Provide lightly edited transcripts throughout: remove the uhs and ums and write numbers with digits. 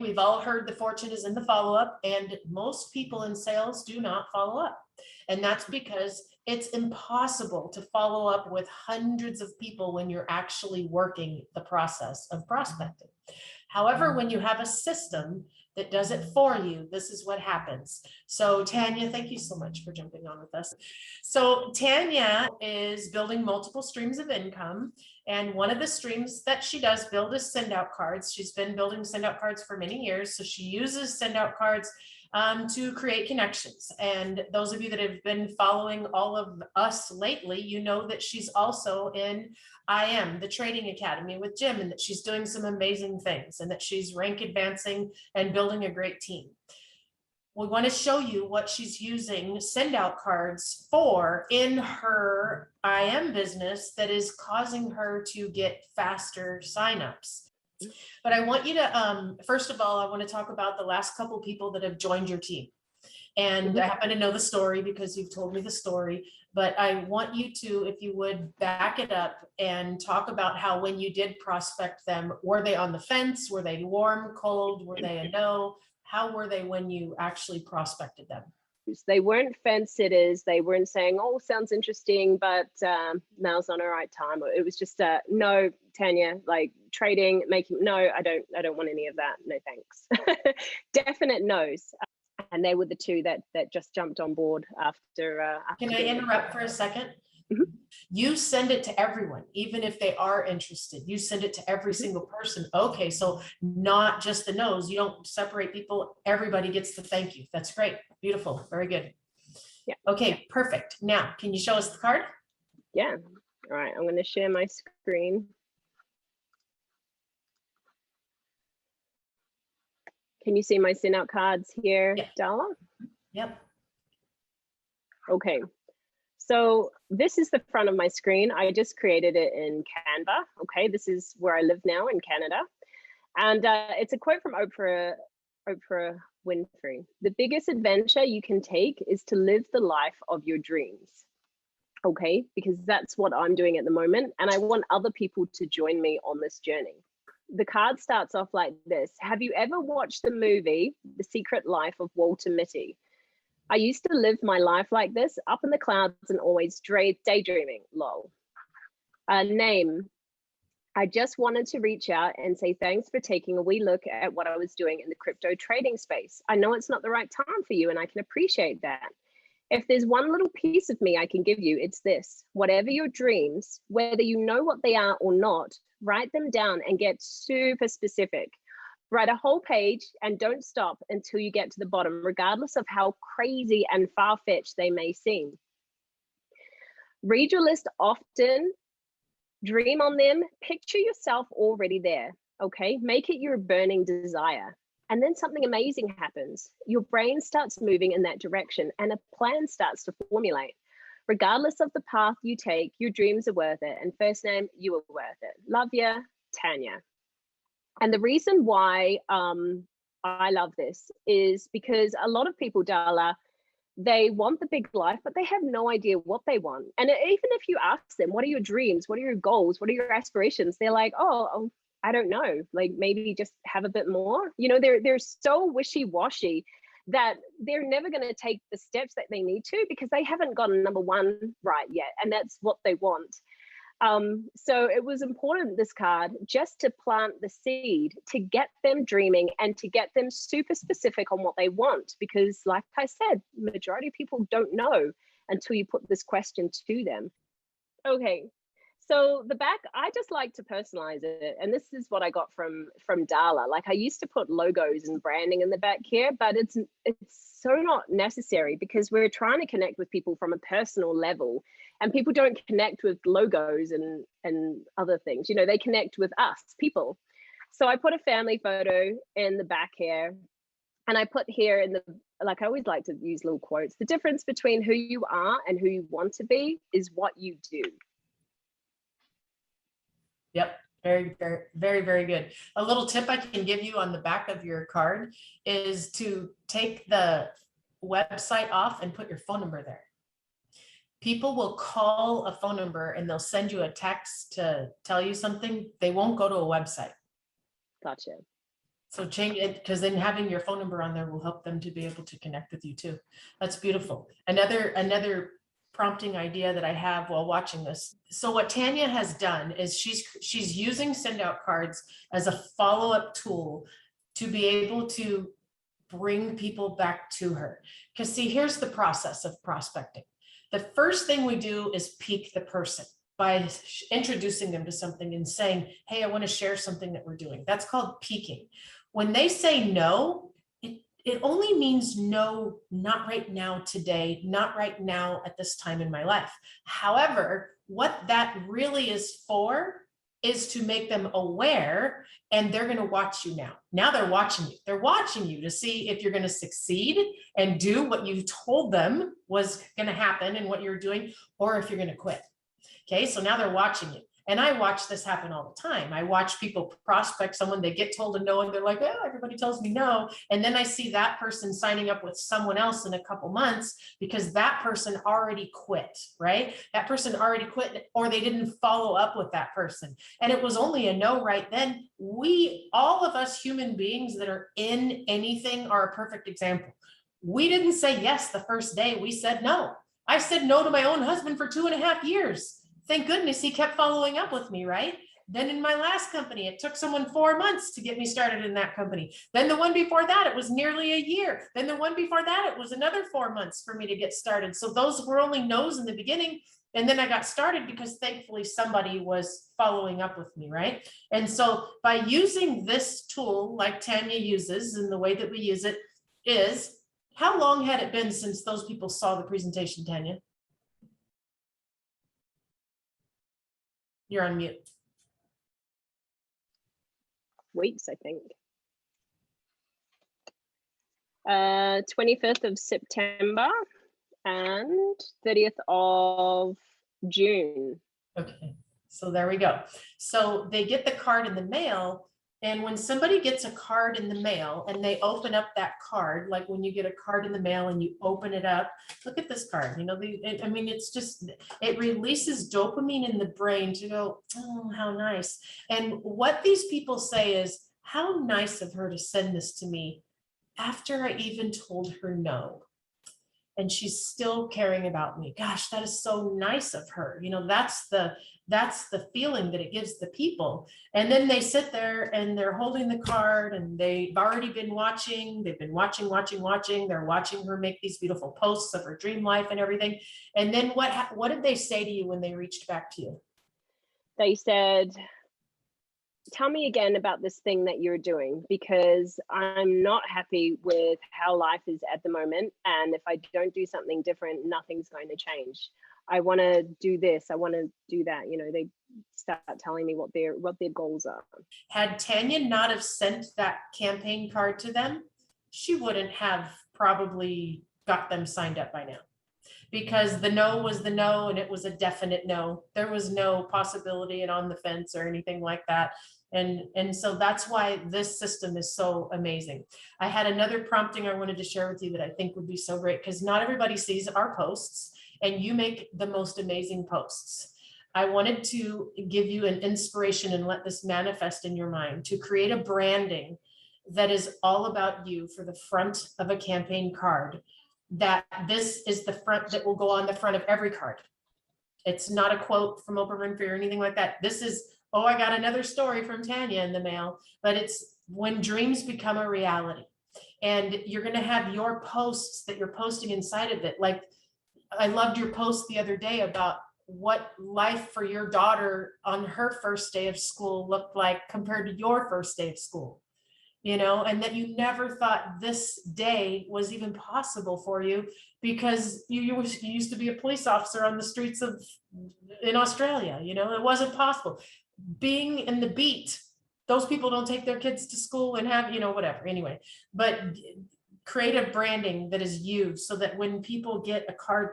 We've all heard the fortune is in the follow-up, and most people in sales do not follow up. And that's because it's impossible to follow up with hundreds of people when you're actually working the process of prospecting. However, when you have a system that does it for you, this is what happens. So Tanya, thank you so much for jumping on with us. So Tanya is building multiple streams of income. And one of the streams that she does build is send out cards. She's been building send out cards for many years. So she uses send out cards to create connections. And those of you that have been following all of us lately, you know that she's also in the Trading Academy with Jim, and that she's doing some amazing things, and that she's rank advancing and building a great team. We want to show you what she's using send out cards for in her business that is causing her to get faster signups. But I want you to, first of all, I want to talk about the last couple people that have joined your team. And I happen to know the story because you've told me the story, but I want you to, if you would, back it up and talk about how when you did prospect them, were they on the fence? Were they warm, cold? Were they a no? How were they when you actually prospected them? They weren't fence sitters. They weren't saying, oh, sounds interesting, but now's not the right time. It was just no, Tanya, like trading, no, I don't want any of that. No, thanks. Definite no's. And they were the two that just jumped on board after. Can I interrupt for a second? Mm-hmm. You send it to everyone, even if they are interested. You send it to every single person. Okay, so not just the no's. You don't separate people. Everybody gets the thank you. That's great. Beautiful. Very good. Yeah. Okay, perfect. Now, can you show us the card? Yeah. All right. I'm going to share my screen. Can you see my send out cards here, yeah. Darla? Yep. Okay. So this is the front of my screen. I just created it in Canva. Okay, this is where I live now in Canada. And it's a quote from Oprah Winfrey. The biggest adventure you can take is to live the life of your dreams. Okay, because that's what I'm doing at the moment. And I want other people to join me on this journey. The card starts off like this. Have you ever watched the movie, The Secret Life of Walter Mitty? I used to live my life like this, up in the clouds and always daydreaming, lol. Name, I just wanted to reach out and say thanks for taking a wee look at what I was doing in the crypto trading space. I know it's not the right time for you, and I can appreciate that. If there's one little piece of me I can give you, it's this. Whatever your dreams, whether you know what they are or not, write them down and get super specific. Write a whole page and don't stop until you get to the bottom, regardless of how crazy and far-fetched they may seem. Read your list often, dream on them, picture yourself already there, okay? Make it your burning desire. And then something amazing happens. Your brain starts moving in that direction and a plan starts to formulate. Regardless of the path you take, your dreams are worth it. And first name, you are worth it. Love ya, Tanya. And the reason why I love this is because a lot of people, Darla, they want the big life, but they have no idea what they want. And even if you ask them, what are your dreams? What are your goals? What are your aspirations? They're like, oh, I don't know. Like maybe just have a bit more. You know, they're so wishy-washy that they're never going to take the steps that they need to because they haven't gotten number one right yet. And that's what they want. So it was important, this card, just to plant the seed, to get them dreaming and to get them super specific on what they want. Because like I said, majority of people don't know until you put this question to them. Okay, so the back, I just like to personalize it. And this is what I got from Darla. Like I used to put logos and branding in the back here, but it's so not necessary because we're trying to connect with people from a personal level. And people don't connect with logos and other things. You know, they connect with us, people. So I put a family photo in the back here. And I put here in the, like I always like to use little quotes. The difference between who you are and who you want to be is what you do. Yep. Very, very, very, very good. A little tip I can give you on the back of your card is to take the website off and put your phone number there. People will call a phone number and they'll send you a text to tell you something. They won't go to a website. Gotcha. So change it, because then having your phone number on there will help them to be able to connect with you too. That's beautiful. Another prompting idea that I have while watching this. So what Tanya has done is she's using send out cards as a follow-up tool to be able to bring people back to her. Because see, here's the process of prospecting. The first thing we do is pique the person by introducing them to something and saying, hey, I want to share something that we're doing. That's called piquing. When they say no, it only means no, not right now today, not right now at this time in my life. However, what that really is for is to make them aware, and they're going to watch you now. Now they're watching you. They're watching you to see if you're going to succeed and do what you told them was going to happen and what you're doing, or if you're going to quit. Okay, so now they're watching you. And I watch this happen all the time. I watch people prospect someone, they get told a no, and they're like, oh, everybody tells me no. And then I see that person signing up with someone else in a couple months because that person already quit, right? That person already quit, or they didn't follow up with that person. And it was only a no right then. All of us human beings that are in anything are a perfect example. We didn't say yes the first day, we said no. I said no to my own husband for 2.5 years. Thank goodness he kept following up with me, right? Then in my last company, it took someone 4 months to get me started in that company. Then the one before that, it was nearly a year. Then the one before that, it was another 4 months for me to get started. So those were only no's in the beginning. And then I got started because thankfully somebody was following up with me, right? And so by using this tool like Tanya uses, and the way that we use it is, how long had it been since those people saw the presentation, Tanya? You're on mute. Weeks, I think. 25th of September and 30th of June. Okay, so there we go. So they get the card in the mail, and when somebody gets a card in the mail and they open up that card, like when you get a card in the mail and you open it up, look at this card, you know, I mean, it's just, it releases dopamine in the brain to go, oh, how nice. And what these people say is, how nice of her to send this to me after I even told her no. And she's still caring about me. Gosh, that is so nice of her. You know, that's the feeling that it gives the people. And then they sit there and they're holding the card, and they've already been watching. They've been watching. They're watching her make these beautiful posts of her dream life and everything. And then what did they say to you when they reached back to you? They said, tell me again about this thing that you're doing, because I'm not happy with how life is at the moment. And if I don't do something different, nothing's going to change. I want to do this. I want to do that. You know, they start telling me what their goals are. Had Tanya not have sent that campaign card to them, she wouldn't have probably got them signed up by now. Because the no was the no, and it was a definite no. There was no possibility and on the fence or anything like that. And so that's why this system is so amazing. I had another prompting I wanted to share with you that I think would be so great, because not everybody sees our posts, and you make the most amazing posts. I wanted to give you an inspiration and let this manifest in your mind to create a branding that is all about you for the front of a campaign card. That this is the front that will go on the front of every card. It's not a quote from Oprah Winfrey or anything like that. This is, oh, I got another story from Tanya in the mail, but it's when dreams become a reality. And you're going to have your posts that you're posting inside of it. Like, I loved your post the other day about what life for your daughter on her first day of school looked like compared to your first day of school. You know, and that you never thought this day was even possible for you because you used to be a police officer on the streets in Australia. You know, it wasn't possible. Being in the beat, those people don't take their kids to school and have, you know, whatever. Anyway, but creative branding that is you, so that when people get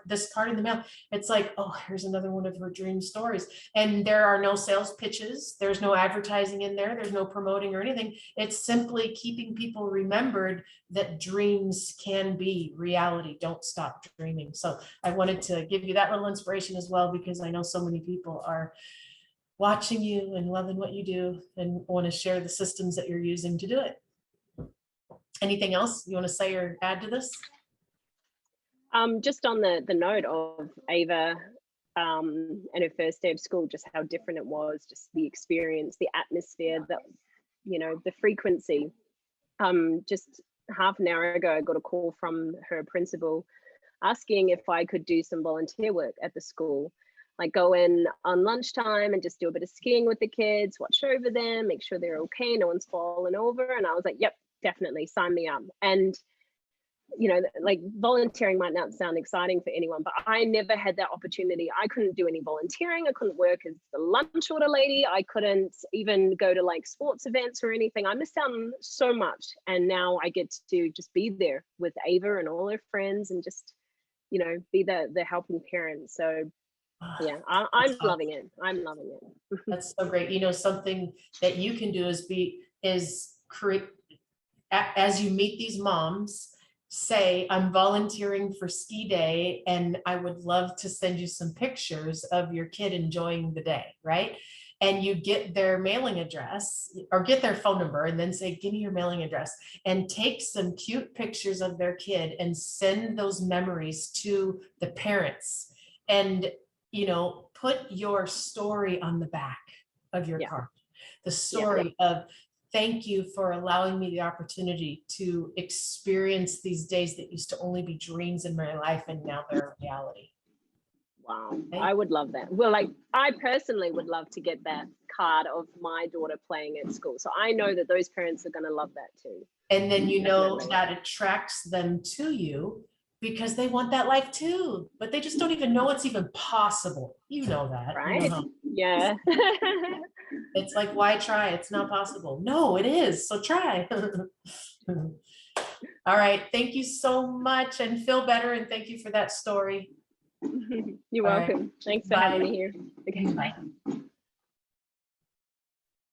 this card in the mail, it's like, oh, here's another one of her dream stories. And there are no sales pitches. There's no advertising in there. There's no promoting or anything. It's simply keeping people remembered that dreams can be reality. Don't stop dreaming. So I wanted to give you that little inspiration as well, because I know so many people are watching you and loving what you do and want to share the systems that you're using to do it. Anything else you want to say or add to this? Just on the note of Ava and her first day of school, just how different it was, just the experience, the atmosphere, that, you know, the frequency. Just half an hour ago, I got a call from her principal asking if I could do some volunteer work at the school, like go in on lunchtime and just do a bit of skiing with the kids, watch over them, make sure they're okay, no one's fallen over. And I was like, yep, definitely sign me up. And you know, like volunteering might not sound exciting for anyone, but I never had that opportunity. I couldn't do any volunteering. I couldn't work as the lunch order lady. I couldn't even go to like sports events or anything. I missed out on so much. And now I get to just be there with Ava and all her friends and just, you know, be the helping parent. So yeah, I'm That's loving awesome. it. I'm loving it. That's so great. You know, something that you can do is create, as you meet these moms, say, I'm volunteering for ski day and I would love to send you some pictures of your kid enjoying the day, right? And you get their mailing address or get their phone number and then say, give me your mailing address, and take some cute pictures of their kid and send those memories to the parents. And, you know, put your story on the back of your Yeah, card. The yeah. story of, thank you for allowing me the opportunity to experience these days that used to only be dreams in my life and now they're a reality. Wow, Okay? I would love that. Well, like I personally would love to get that card of my daughter playing at school. So I know that those parents are going to love that too. And then you know Definitely. that attracts them to you because they want that life too, but they just don't even know it's even possible. You know that. You know Right? how Yeah. it's like, why try? It's not possible. No, it is. So try. All right. Thank you so much and feel better. And thank you for that story. You're All right. welcome. Thanks for having Bye. me here. Okay, bye. Bye.